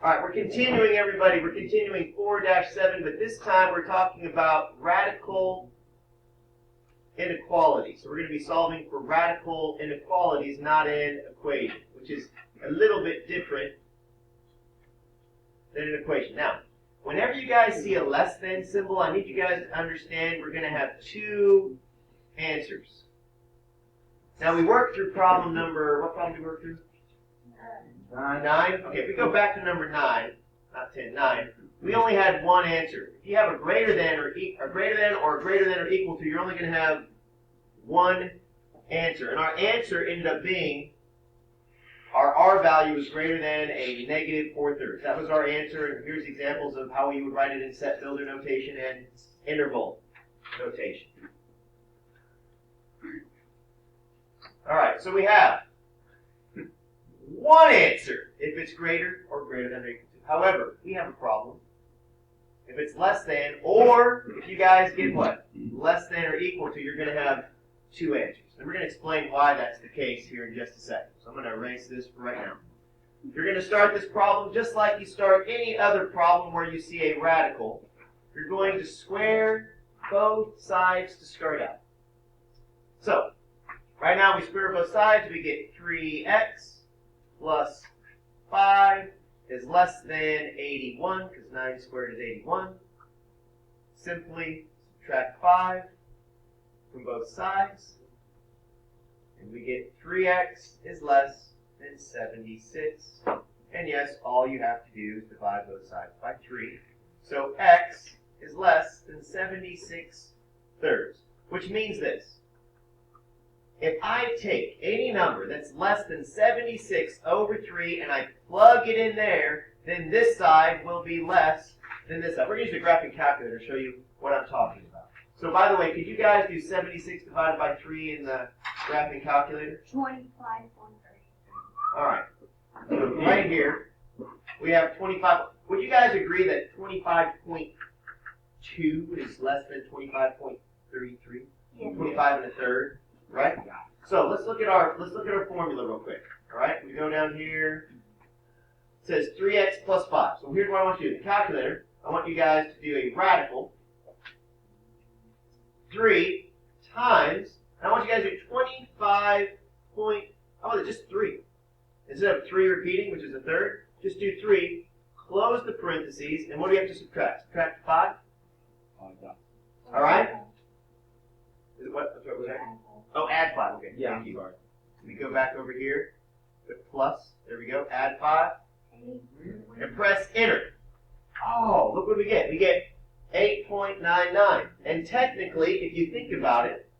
All right, we're continuing, everybody. We're continuing 4-7, but this time we're talking about radical inequalities. So we're going to be solving for radical inequalities, not an equation, which is a little bit different than an equation. Now, whenever you guys see a less than symbol, I need you guys to understand we're going to have two answers. Now, we worked through problem number, what problem did we work through? 9. Okay, if we go back to number 9, not 10, 9, we only had one answer. If you have a greater than or greater than or equal to, you're only going to have one answer. And our answer ended up being our R value is greater than a negative 4/3. That was our answer, and here's examples of how we would write it in set builder notation and interval notation. All right, so we have one answer if it's greater or greater than or equal to. However, we have a problem. If it's less than, or if you guys get what? Less than or equal to, you're going to have two answers. And we're going to explain why that's the case here in just a second. So I'm going to erase this for right now. You're going to start this problem just like you start any other problem where you see a radical. You're going to square both sides to start out. So, right now we square both sides. We get 3x plus 5 is less than 81, because 9 squared is 81. Simply subtract 5 from both sides, and we get 3x is less than 76. And yes, all you have to do is divide both sides by 3. So x is less than 76 thirds, which means this. If I take any number that's less than 76 over 3 and I plug it in there, then this side will be less than this side. We're going to use the graphing calculator to show you what I'm talking about. So by the way, could you guys do 76 divided by 3 in the graphing calculator? 25.3. All right. So right here, we have 25. Would you guys agree that 25.2 is less than 25.33? Yes. 25 and a third. Right? So let's look at our formula real quick. All right? We go down here. It says 3x plus 5. So here's what I want you to do. The calculator, I want you guys to do a radical 3 times, and I want you guys to do 25 point, how about it, just 3. Instead of 3 repeating, which is a third, just do 3, close the parentheses, and what do we have to subtract? Subtract 5? All right? Is it what? That's what was that? Oh, add 5. Okay. Yeah. Thank you. We go back over here. Put plus. There we go. Add 5. And press enter. Oh, look what we get. We get 8.99. And technically, if you think about it,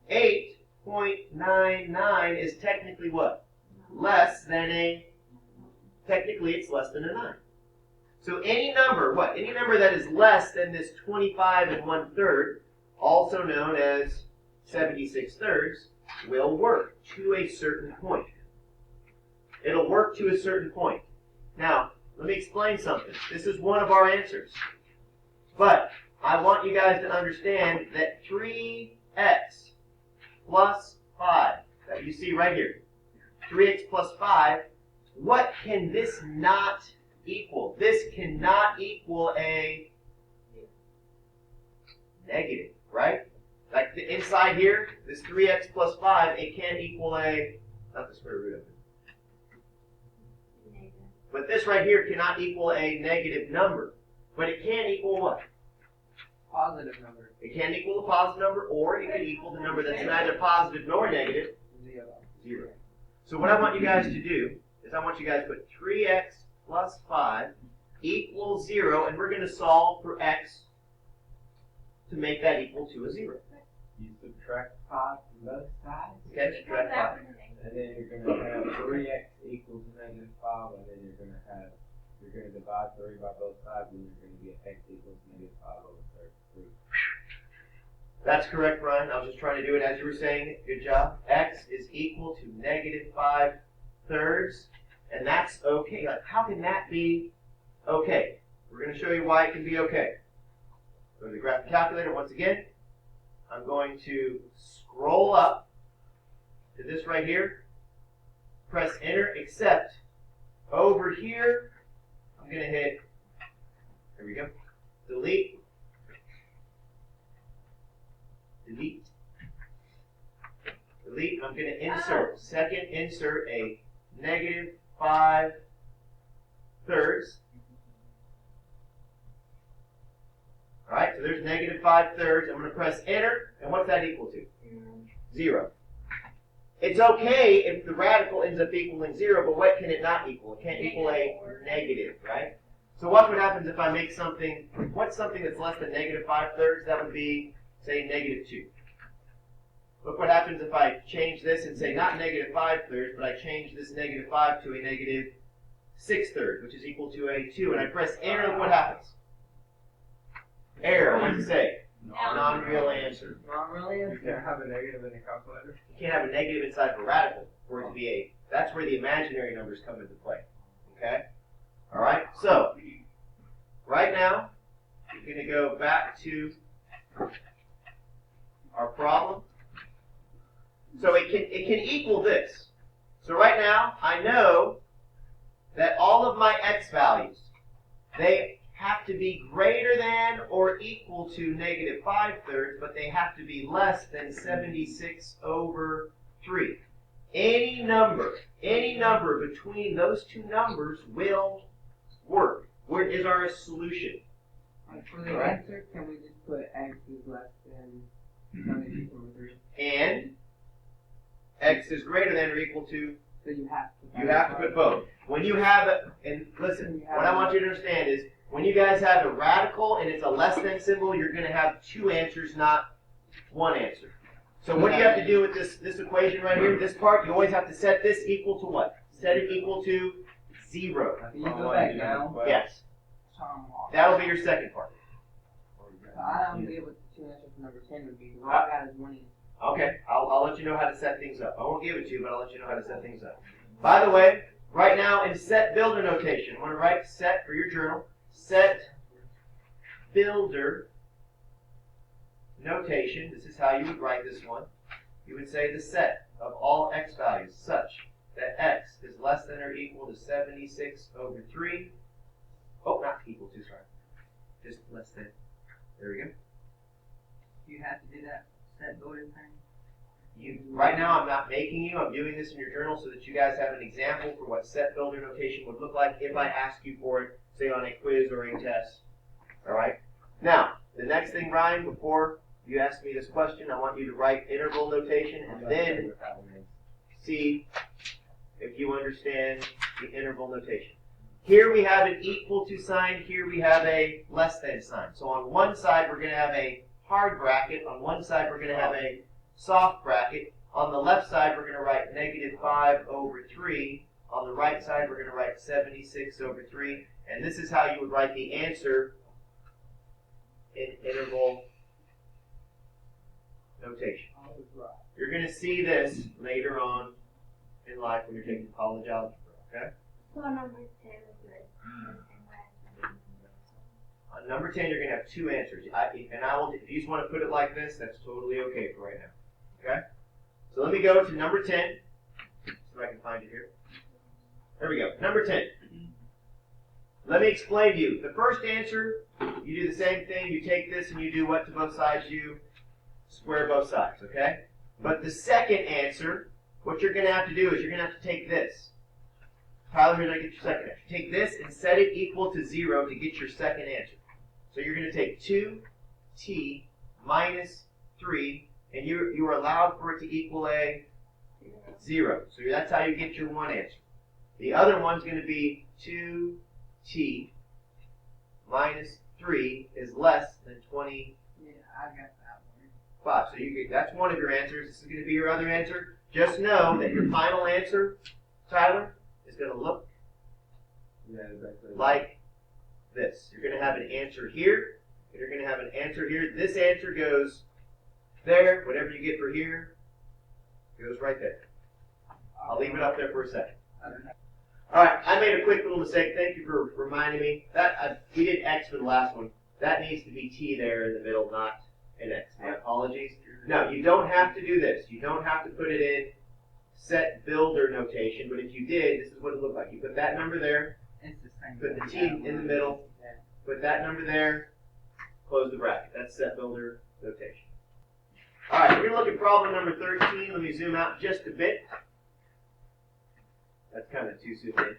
8.99 is technically what? Less than technically it's less than a 9. So any number, what? Any number that is less than this 25 and 1/3, also known as 76 thirds, will work to a certain point. It'll work to a certain point. Now, let me explain something. This is one of our answers. But I want you guys to understand that 3x plus 5, that you see right here, 3x plus 5, what can this not equal? This cannot equal a negative, right? Like the inside here, this 3x plus 5, it can't equal a, not the square root of it. But this right here cannot equal a negative number. But it can equal what? Positive number. It can equal a positive number, or it can equal the number that's neither positive nor negative, 0. So what I want you guys to do is I want you guys to put 3x plus 5 equals 0, and we're going to solve for x to make that equal to a 0. You subtract 5 from both sides, Okay, subtract 5. and then you're going to have 3x equals negative 5, and then you're going to divide 3 by both sides, and you're going to get x equals negative 5 over 3. That's correct, Ryan. I was just trying to do it as you were saying it. Good job. X is equal to negative 5 thirds, and that's okay. Like, how can that be okay? We're going to show you why it can be okay. Go to the graph calculator once again. I'm going to scroll up to this right here. Press enter, except over here, I'm going to hit, there we go, delete, delete, delete. I'm going to insert, second insert a negative 5/3. All right, so there's negative 5/3. I'm going to press enter, and what's that equal to? 0. It's okay if the radical ends up equaling 0, but what can it not equal? It can't equal a negative, right? So watch what happens if I make something, what's something that's less than negative 5/3? That would be, say, negative 2. Look what happens if I change this and say not negative 5/3, but I change this negative 5 to a negative 6/3, which is equal to a 2, and I press enter, look what happens. Error, what does it say? Non-real answer. Non-real answer. You can't have a negative in a calculator. You can't have a negative inside of a radical for it to be a. That's where the imaginary numbers come into play. Okay? All right? So, right now, we're going to go back to our problem. So it can equal this. So right now, I know that all of my x values, they have to be greater than or equal to negative 5/3, but they have to be less than 76/3. Any number between those two numbers will work. Where is our solution? For the answer, can we just put x is less than 76/3? And x is greater than or equal to. So you have to put both. When you have it, and listen, what I want you to understand is when you guys have a radical and it's a less than symbol, you're going to have two answers, not one answer. So what do you have to do with this equation right here? This part, you always have to set this equal to what? Set it equal to 0. Can you go back down? Yes. That'll be your second part. I don't get what the two answers for number 10 would be. All I got is 1 answer. Okay, I'll let you know how to set things up. I won't give it to you, but I'll let you know how to set things up. By the way, right now in set builder notation, I'm going to write set for your journal. Set builder notation. This is how you would write this one. You would say the set of all x values such that x is less than or equal to 76/3. Oh, not equal to, sorry. Just less than. There we go. You have to do that set builder thing. Right now, I'm not making you. I'm doing this in your journal so that you guys have an example for what set builder notation would look like if I ask you for it, say on a quiz or a test. All right? Now, the next thing, Ryan, before you ask me this question, I want you to write interval notation and then see if you understand the interval notation. Here we have an equal to sign. Here we have a less than sign. So on one side, we're going to have a hard bracket. On one side, we're going to have a soft bracket. On the left side, we're going to write negative 5/3. On the right side, we're going to write 76/3. And this is how you would write the answer in interval notation. You're going to see this later on in life when you're taking college algebra, okay? So number 10 is good. On number 10, you're going to have two answers. If you just want to put it like this, that's totally okay for right now. Okay? So let me go to number 10. See if I can find it here. There we go. Number 10. Let me explain to you. The first answer, you do the same thing. You take this and you do what to both sides? You square both sides, okay? But the second answer, what you're going to have to do is you're going to have to take this. Tyler, here's how you get your second answer. Take this and set it equal to 0 to get your second answer. So you're going to take 2t minus 3, and you are allowed for it to equal a 0. So that's how you get your one answer. The other one's going to be 2t minus 3 is less than 25. Yeah, I got that one. So that's one of your answers. This is going to be your other answer. Just know that your final answer, Tyler, is going to look like this. You're going to have an answer here, and you're going to have an answer here. This answer goes there. Whatever you get for here goes right there. I'll leave it up there for a second. All right, I made a quick little mistake. Thank you for reminding me. We did x for the last one. That needs to be t there in the middle, not an x. My apologies. No, you don't have to do this. You don't have to put it in set builder notation, but if you did, this is what it looked like. You put that number there, put the T in the middle, put that number there, close the bracket. That's set builder notation. All right, we're going to look at problem number 13. Let me zoom out just a bit. That's kind of too zoomed in.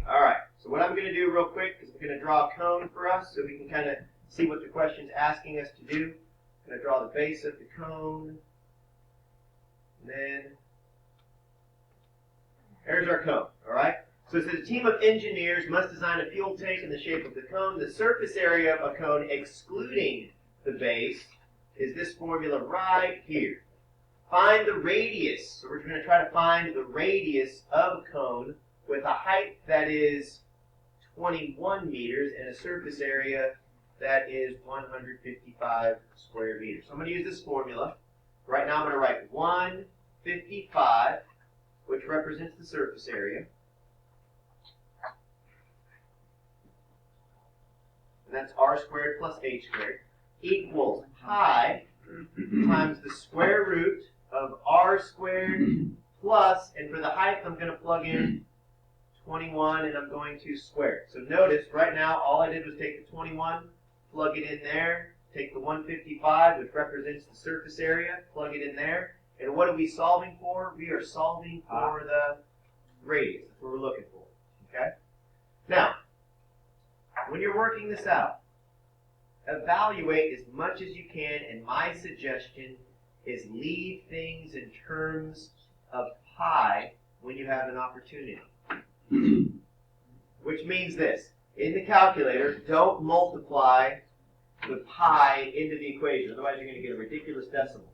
All right, so what I'm going to do real quick is I'm going to draw a cone for us so we can kind of see what the question's asking us to do. I'm going to draw the base of the cone. And then there's our cone, all right? So it says a team of engineers must design a fuel tank in the shape of the cone. The surface area of a cone, excluding the base, is this formula right here. Find the radius. So we're going to try to find the radius of a cone with a height that is 21 meters and a surface area that is 155 square meters. So I'm going to use this formula. Right now I'm going to write 155, which represents the surface area. And that's r squared plus h squared, equals pi times the square root of r squared plus, and for the height I'm going to plug in 21 and I'm going to square it. So notice right now all I did was take the 21, plug it in there, take the 155, which represents the surface area, plug it in there, and what are we solving for? We are solving for the radius. That's what we're looking for. Okay? Now, when you're working this out, evaluate as much as you can, and my suggestion is leave things in terms of pi when you have an opportunity. Which means this. In the calculator, don't multiply the pi into the equation, otherwise you're going to get a ridiculous decimal.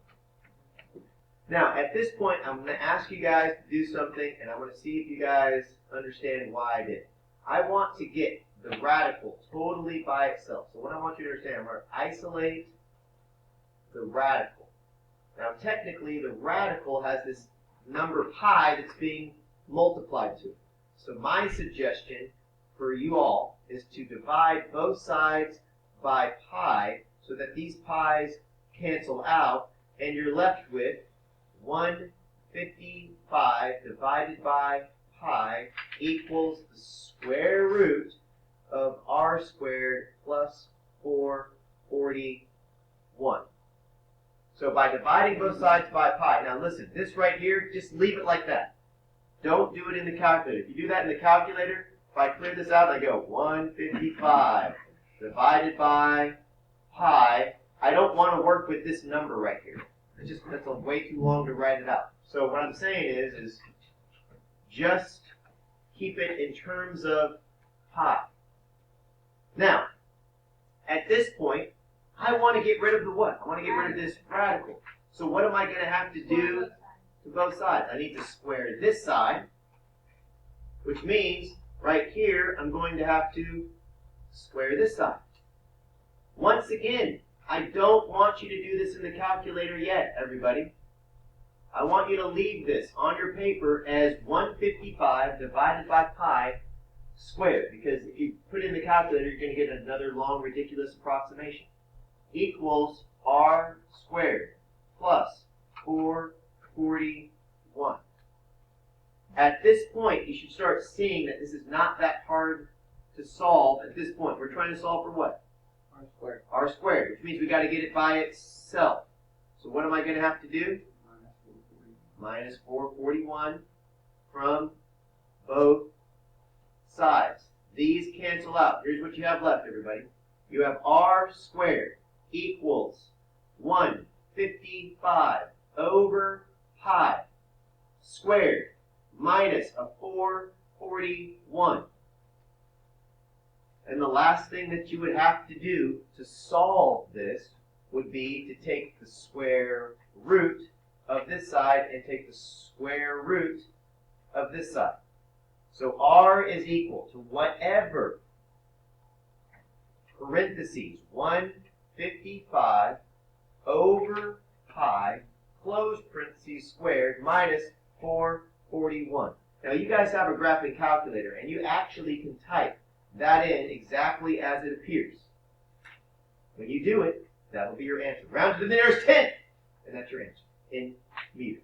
Now, at this point, I'm going to ask you guys to do something, and I want to see if you guys understand why I did it. I want to get the radical totally by itself. So what I want you to understand, I'm going to isolate the radical. Now, technically, the radical has this number pi that's being multiplied to it. So my suggestion for you all is to divide both sides by pi so that these pi's cancel out, and you're left with 155 divided by pi equals the square root of r squared plus 441. So by dividing both sides by pi, now listen, this right here, just leave it like that. Don't do it in the calculator. If you do that in the calculator, if I clear this out, I go 155 divided by pi. I don't want to work with this number right here. That's way too long to write it out. So what I'm saying is just keep it in terms of pi. Now, at this point, I want to get rid of the what? I want to get rid of this radical. So what am I going to have to do to both sides? I need to square this side, which means right here I'm going to have to square this side. Once again, I don't want you to do this in the calculator yet, everybody. I want you to leave this on your paper as 155 divided by pi squared, because if you put it in the calculator, you're going to get another long, ridiculous approximation. Equals r squared plus 441. At this point, you should start seeing that this is not that hard to solve at this point. We're trying to solve for what? R squared. R squared, which means we got to get it by itself. So what am I going to have to do? Minus 441 from both sides. These cancel out. Here's what you have left, everybody. You have r squared equals 155 over pi squared minus a 441. And the last thing that you would have to do to solve this would be to take the square root of this side and take the square root of this side. So r is equal to whatever, parentheses, 155 over pi, close parentheses, squared, minus 441. Now you guys have a graphing calculator, and you actually can type that in exactly as it appears. When you do it, that will be your answer. Round to the nearest 10, and that's your answer in meters.